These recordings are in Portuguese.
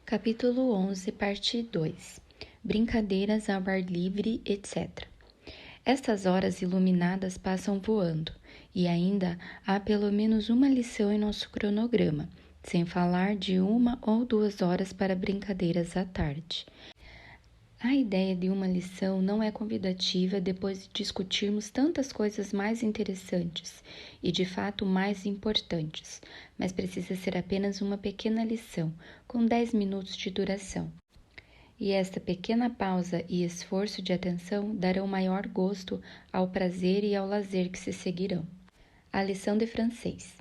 Capítulo 11, parte 2. Brincadeiras ao ar livre, etc. Estas horas iluminadas passam voando, e ainda há pelo menos uma lição em nosso cronograma, sem falar de 1 ou 2 horas para brincadeiras à tarde. A ideia de uma lição não é convidativa depois de discutirmos tantas coisas mais interessantes e, de fato, mais importantes, mas precisa ser apenas uma pequena lição, com 10 minutos de duração. E esta pequena pausa e esforço de atenção darão maior gosto ao prazer e ao lazer que se seguirão. A lição de francês.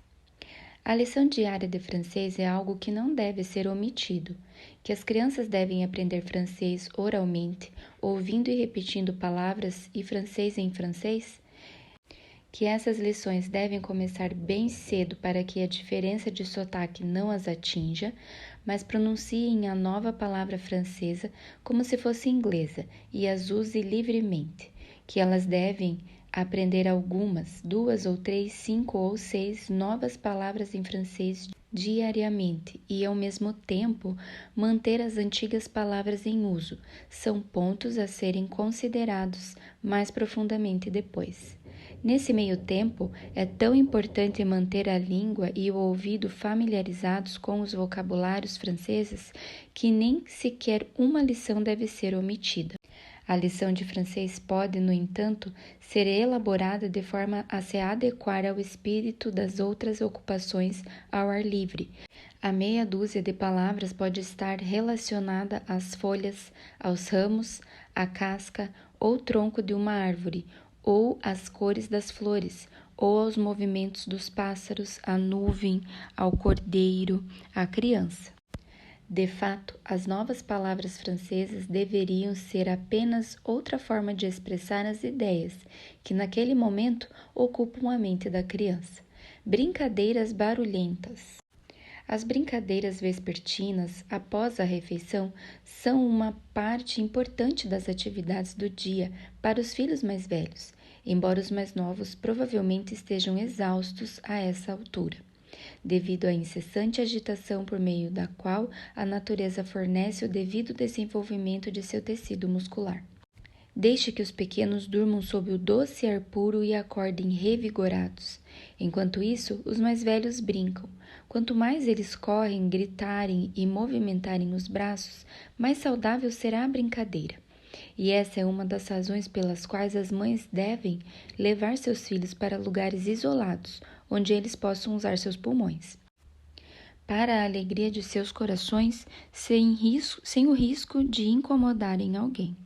A lição diária de francês é algo que não deve ser omitido, que as crianças devem aprender francês oralmente, ouvindo e repetindo palavras e francês em francês, que essas lições devem começar bem cedo para que a diferença de sotaque não as atinja, mas pronunciem a nova palavra francesa como se fosse inglesa e as use livremente, que elas devem aprender algumas, 2 ou 3, 5 ou 6 novas palavras em francês diariamente e, ao mesmo tempo, manter as antigas palavras em uso. São pontos a serem considerados mais profundamente depois. Nesse meio tempo, é tão importante manter a língua e o ouvido familiarizados com os vocabulários franceses que nem sequer uma lição deve ser omitida. A lição de francês pode, no entanto, ser elaborada de forma a se adequar ao espírito das outras ocupações ao ar livre. A meia dúzia de palavras pode estar relacionada às folhas, aos ramos, à casca ou tronco de uma árvore, ou às cores das flores, ou aos movimentos dos pássaros, à nuvem, ao cordeiro, à criança. De fato, as novas palavras francesas deveriam ser apenas outra forma de expressar as ideias que, naquele momento, ocupam a mente da criança. Brincadeiras barulhentas. As brincadeiras vespertinas, após a refeição, são uma parte importante das atividades do dia para os filhos mais velhos, embora os mais novos provavelmente estejam exaustos a essa altura, devido à incessante agitação por meio da qual a natureza fornece o devido desenvolvimento de seu tecido muscular. Deixe que os pequenos durmam sob o doce ar puro e acordem revigorados. Enquanto isso, os mais velhos brincam. Quanto mais eles correm, gritarem e movimentarem os braços, mais saudável será a brincadeira. E essa é uma das razões pelas quais as mães devem levar seus filhos para lugares isolados, onde eles possam usar seus pulmões, para a alegria de seus corações, sem o risco de incomodarem alguém.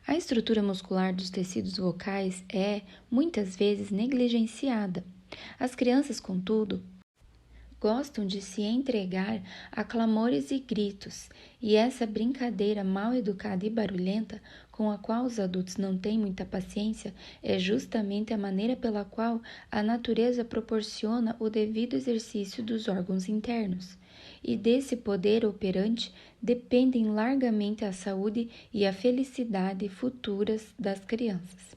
A estrutura muscular dos tecidos vocais é, muitas vezes, negligenciada. As crianças, contudo, gostam de se entregar a clamores e gritos, e essa brincadeira mal educada e barulhenta, com a qual os adultos não têm muita paciência, é justamente a maneira pela qual a natureza proporciona o devido exercício dos órgãos internos. E desse poder operante dependem largamente a saúde e a felicidade futuras das crianças.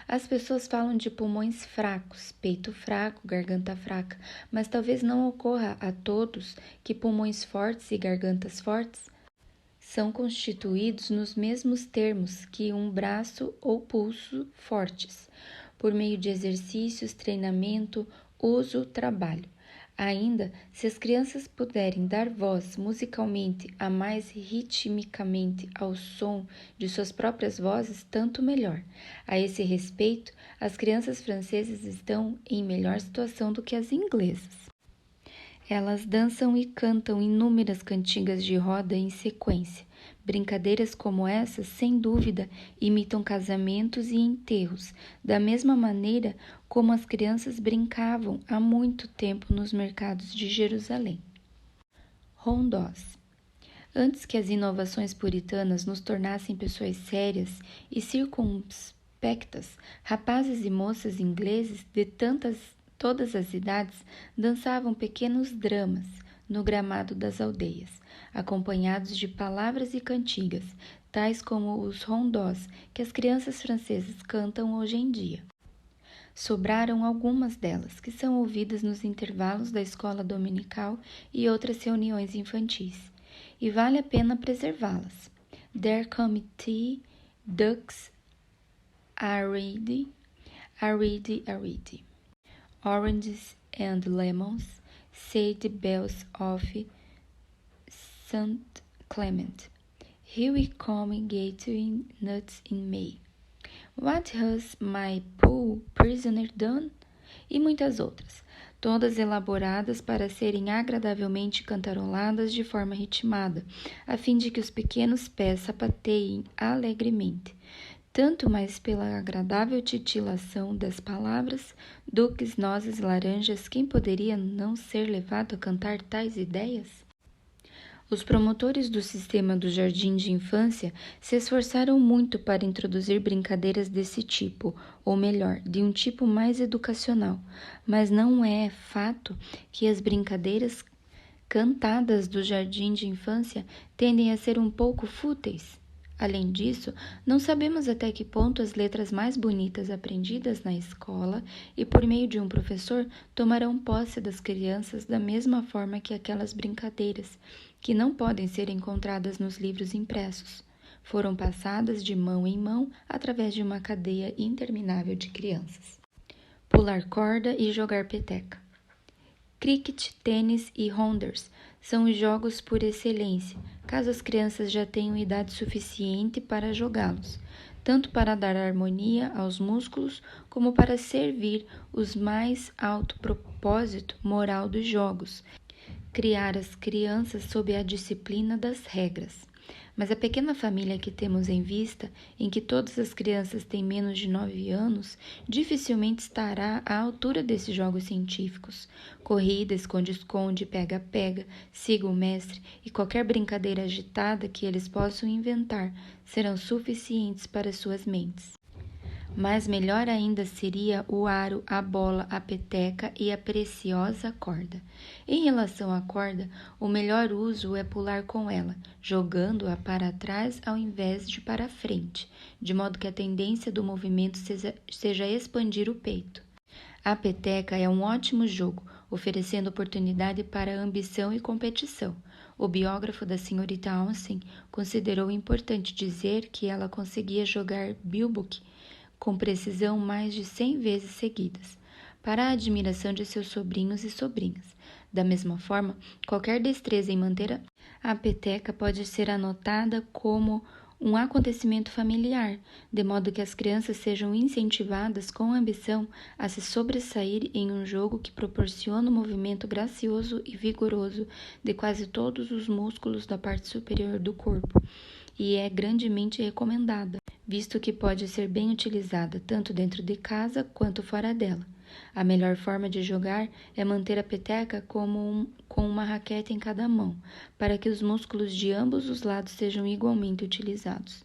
As pessoas falam de pulmões fracos, peito fraco, garganta fraca, mas talvez não ocorra a todos que pulmões fortes e gargantas fortes são constituídos nos mesmos termos que um braço ou pulso fortes, por meio de exercícios, treinamento, uso, trabalho. Ainda, se as crianças puderem dar voz musicalmente a mais ritmicamente ao som de suas próprias vozes, tanto melhor. A esse respeito, as crianças francesas estão em melhor situação do que as inglesas. Elas dançam e cantam inúmeras cantigas de roda em sequência. Brincadeiras como essas, sem dúvida, imitam casamentos e enterros, da mesma maneira como as crianças brincavam há muito tempo nos mercados de Jerusalém. Rondós. Antes que as inovações puritanas nos tornassem pessoas sérias e circunspectas, rapazes e moças ingleses de todas as idades dançavam pequenos dramas no gramado das aldeias, acompanhados de palavras e cantigas, tais como os rondós que as crianças francesas cantam hoje em dia. Sobraram algumas delas, que são ouvidas nos intervalos da escola dominical e outras reuniões infantis. e vale a pena preservá-las. There come tea, ducks, ready, oranges and lemons, say the bells of St. Clement. Here we come gathering nuts in May. What has my poor prisoner done? E muitas outras, todas elaboradas para serem agradavelmente cantaroladas de forma ritmada, a fim de que os pequenos pés sapateiem alegremente, tanto mais pela agradável titilação das palavras, duques, nozes, laranjas, quem poderia não ser levado a cantar tais ideias? Os promotores do sistema do jardim de infância se esforçaram muito para introduzir brincadeiras desse tipo, ou melhor, de um tipo mais educacional, mas não é fato que as brincadeiras cantadas do jardim de infância tendem a ser um pouco fúteis. Além disso, não sabemos até que ponto as letras mais bonitas aprendidas na escola e por meio de um professor tomarão posse das crianças da mesma forma que aquelas brincadeiras, que não podem ser encontradas nos livros impressos, foram passadas de mão em mão através de uma cadeia interminável de crianças. Pular corda e jogar peteca. Cricket, tênis e rounders são os jogos por excelência, caso as crianças já tenham idade suficiente para jogá-los, tanto para dar harmonia aos músculos como para servir os mais alto propósito moral dos jogos, criar as crianças sob a disciplina das regras. Mas a pequena família que temos em vista, em que todas as crianças têm menos de 9 anos, dificilmente estará à altura desses jogos científicos. Corrida, esconde-esconde, pega-pega, siga o mestre e qualquer brincadeira agitada que eles possam inventar serão suficientes para suas mentes. Mas melhor ainda seria o aro, a bola, a peteca e a preciosa corda. Em relação à corda, o melhor uso é pular com ela, jogando-a para trás ao invés de para frente, de modo que a tendência do movimento seja expandir o peito. A peteca é um ótimo jogo, oferecendo oportunidade para ambição e competição. O biógrafo da senhorita Austen considerou importante dizer que ela conseguia jogar bilboque com precisão mais de 100 vezes seguidas, para a admiração de seus sobrinhos e sobrinhas. Da mesma forma, qualquer destreza em manter a peteca pode ser anotada como um acontecimento familiar, de modo que as crianças sejam incentivadas com ambição a se sobressair em um jogo que proporciona um movimento gracioso e vigoroso de quase todos os músculos da parte superior do corpo, e é grandemente recomendada, visto que pode ser bem utilizada tanto dentro de casa quanto fora dela. A melhor forma de jogar é manter a peteca com uma raquete em cada mão, para que os músculos de ambos os lados sejam igualmente utilizados.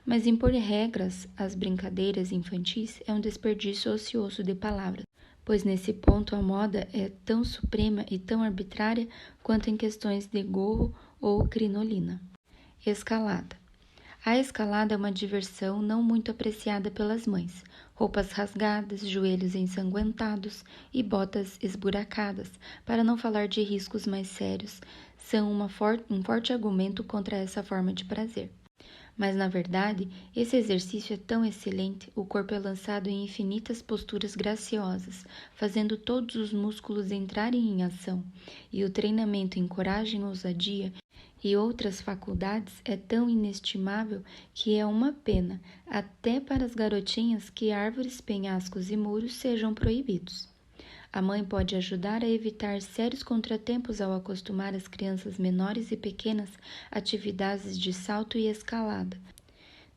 Mas impor regras às brincadeiras infantis é um desperdício ocioso de palavras, pois nesse ponto a moda é tão suprema e tão arbitrária quanto em questões de gorro ou crinolina. Escalada. A escalada é uma diversão não muito apreciada pelas mães. Roupas rasgadas, joelhos ensanguentados e botas esburacadas, para não falar de riscos mais sérios, são um forte argumento contra essa forma de prazer. Mas, na verdade, esse exercício é tão excelente, o corpo é lançado em infinitas posturas graciosas, fazendo todos os músculos entrarem em ação, e o treinamento em coragem, ousadia e outras faculdades é tão inestimável que é uma pena, até para as garotinhas, que árvores, penhascos e muros sejam proibidos. A mãe pode ajudar a evitar sérios contratempos ao acostumar as crianças menores e pequenas a atividades de salto e escalada,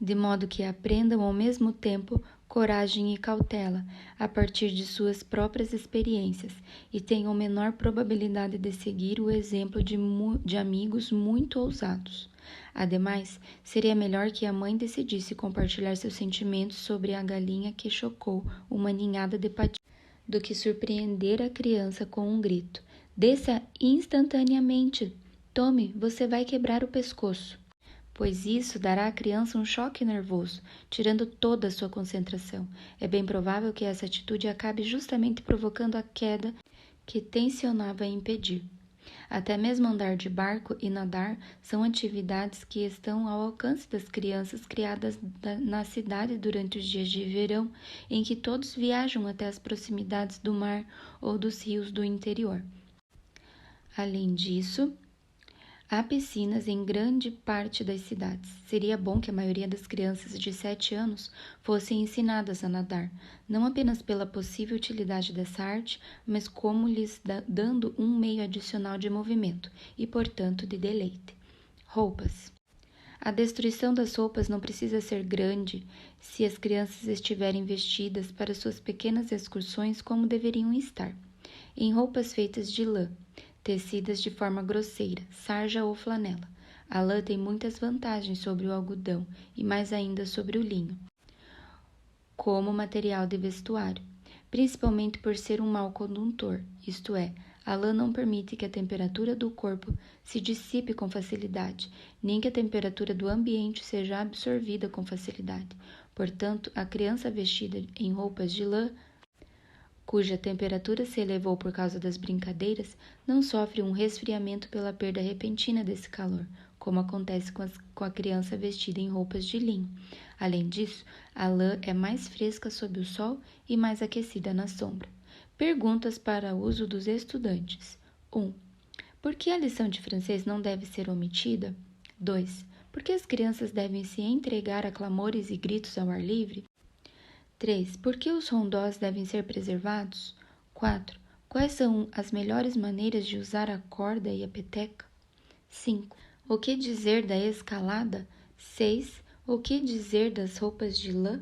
de modo que aprendam ao mesmo tempo coragem e cautela, a partir de suas próprias experiências, e tenham menor probabilidade de seguir o exemplo de amigos muito ousados. Ademais, seria melhor que a mãe decidisse compartilhar seus sentimentos sobre a galinha que chocou uma ninhada de patinhos, do que surpreender a criança com um grito: "Desça instantaneamente! Tome, você vai quebrar o pescoço!" Pois isso dará à criança um choque nervoso, tirando toda a sua concentração. É bem provável que essa atitude acabe justamente provocando a queda que tensionava impedir. Até mesmo andar de barco e nadar são atividades que estão ao alcance das crianças criadas na cidade durante os dias de verão, em que todos viajam até as proximidades do mar ou dos rios do interior. Além disso, há piscinas em grande parte das cidades. Seria bom que a maioria das crianças de 7 anos fossem ensinadas a nadar, não apenas pela possível utilidade dessa arte, mas como lhes dando um meio adicional de movimento e, portanto, de deleite. Roupas. A destruição das roupas não precisa ser grande se as crianças estiverem vestidas para suas pequenas excursões como deveriam estar, em roupas feitas de lã, tecidas de forma grosseira, sarja ou flanela. A lã tem muitas vantagens sobre o algodão e mais ainda sobre o linho, como material de vestuário, principalmente por ser um mau condutor, isto é, a lã não permite que a temperatura do corpo se dissipe com facilidade, nem que a temperatura do ambiente seja absorvida com facilidade. Portanto, a criança vestida em roupas de lã, cuja temperatura se elevou por causa das brincadeiras, não sofre um resfriamento pela perda repentina desse calor, como acontece com a criança vestida em roupas de linho. Além disso, a lã é mais fresca sob o sol e mais aquecida na sombra. Perguntas para uso dos estudantes. 1. Por que a lição de francês não deve ser omitida? 2. Por que as crianças devem se entregar a clamores e gritos ao ar livre? 3. Por que os rondós devem ser preservados? 4. Quais são as melhores maneiras de usar a corda e a peteca? 5. O que dizer da escalada? 6. O que dizer das roupas de lã?